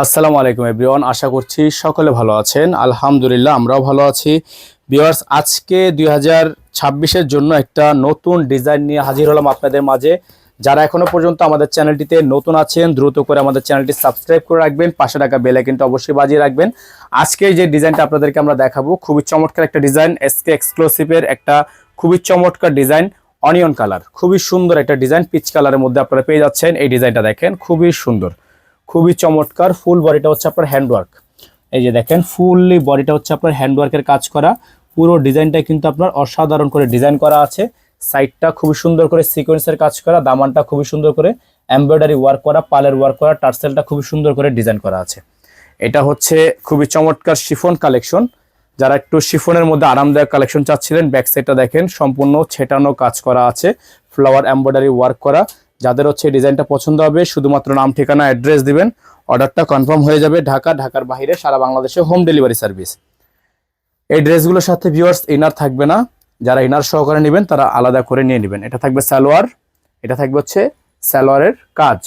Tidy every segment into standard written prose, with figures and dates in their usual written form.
আসসালামু আলাইকুম এভরিওয়ান, আশা করছি সকলে ভালো আছেন। আলহামদুলিল্লাহ আমরাও ভালো আছি। ভিউয়ার্স, আজকে 2026-এর জন্য একটা নতুন ডিজাইন নিয়ে হাজির হলাম আপনাদের মাঝে। যারা এখনো পর্যন্ত আমাদের চ্যানেলটিতে নতুন আছেন দ্রুত করে আমাদের চ্যানেলটি সাবস্ক্রাইব করে রাখবেন, পাশে থাকা বেল আইকনটা অবশ্যই বাজিয়ে রাখবেন। আজকে যে ডিজাইনটা আপনাদেরকে আমরা দেখাবো খুবই চমৎকার একটা ডিজাইন, এসকে এক্সক্লুসিভের একটা খুবই চমৎকার ডিজাইন, অনিয়ন কালার, খুবই সুন্দর একটা ডিজাইন, পিচ কালারের মধ্যে আপনারা পেয়ে যাচ্ছেন। এই ডিজাইনটা দেখেন, খুবই সুন্দর, খুবই চমৎকার। ফুল বডিটা হচ্ছে আপনার হ্যান্ডওয়ার্ক, এই যে দেখেন ফুললি বডিটা হচ্ছে আপনার হ্যান্ডওয়ার্কের কাজ করা। পুরো ডিজাইনটা কিন্তু আপনার অসাধারণ করে ডিজাইন করা আছে। সাইডটা খুবই সুন্দর করে সিকোয়েন্সের কাজ করা, দামানটা খুবই সুন্দর করে এমব্রয়ডারি ওয়ার্ক করা, পালের ওয়ার্ক করা, টার্সেলটা খুবই সুন্দর করে ডিজাইন করা আছে। এটা হচ্ছে খুবই চমৎকার শিফন কালেকশন। যারা একটু শিফনের মধ্যে আরামদায়ক কালেকশন চাচ্ছিলেন, ব্যাক সাইডটা দেখেন সম্পূর্ণ ছেটানো কাজ করা আছে, ফ্লাওয়ার এমব্রয়ডারি ওয়ার্ক করা। যাদের হচ্ছে ডিজাইনটা পছন্দ হবে শুধুমাত্র নাম, ঠিকানা, অ্যাড্রেস দিবেন, অর্ডারটা কনফার্ম হয়ে যাবে। ঢাকার বাইরে সারা বাংলাদেশে হোম ডেলিভারি সার্ভিস। এই ড্রেসগুলোর সাথে ভিউয়ার্স ইনার থাকবে না, যারা ইনার সহকারে নেবেন তারা আলাদা করে নিয়ে নেবেন। এটা থাকবে সালোয়ার, এটা থাকবে হচ্ছে সালোয়ারের কাজ,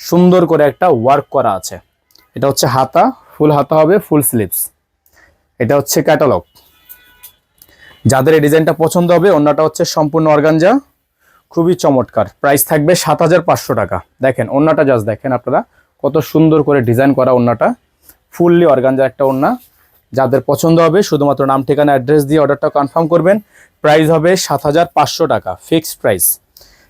সুন্দর করে একটা ওয়ার্ক করা আছে। এটা হচ্ছে হাতা, ফুল হাতা হবে, ফুল স্লিভস। এটা হচ্ছে ক্যাটালগ। যাদের এই ডিজাইনটা পছন্দ হবে, ওন্নাটা হচ্ছে সম্পূর্ণ অর্গানজা, খুবই চমৎকার। প্রাইস থাকবে ৭৫০০ টাকা। দেখেন ওন্নাটা জাস্ট দেখেন আপনারা, কত সুন্দর করে ডিজাইন করা ওন্নাটা, ফুললি অর্গানজা একটা ওন্না। যাদের পছন্দ হবে শুধুমাত্র নাম, ঠিকানা, অ্যাড্রেস দিয়ে অর্ডারটা কনফার্ম করবেন। প্রাইস হবে ৭৫০০ টাকা, ফিক্সড প্রাইস।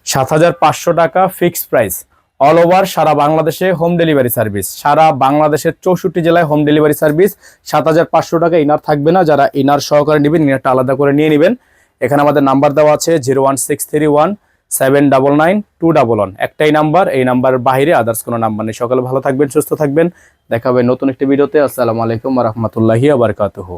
৭৫০০ টাকা ফিক্সড প্রাইস। অল ওভার সারা বাংলাদেশে হোম ডেলিভারি সার্ভিস, সারা বাংলাদেশের ৬৪ জেলায় হোম ডেলিভারি সার্ভিস। ৭৫০০ টাকা। ইনার থাকবে না, যারা ইনার সহকারে নেবেন ইনারটা আলাদা করে নিয়ে নেবেন। এখানে আমাদের নাম্বার দেওয়া আছে 01631799211। একটাই নাম্বার, এই নাম্বারের বাইরে আদার্স কোনো নাম্বার নেই। সকালে ভালো থাকবেন, সুস্থ থাকবেন, দেখা হবে নতুন একটি ভিডিওতে। আসসালামু আলাইকুম ওয়া রাহমাতুল্লাহি ওয়া বারাকাতুহু।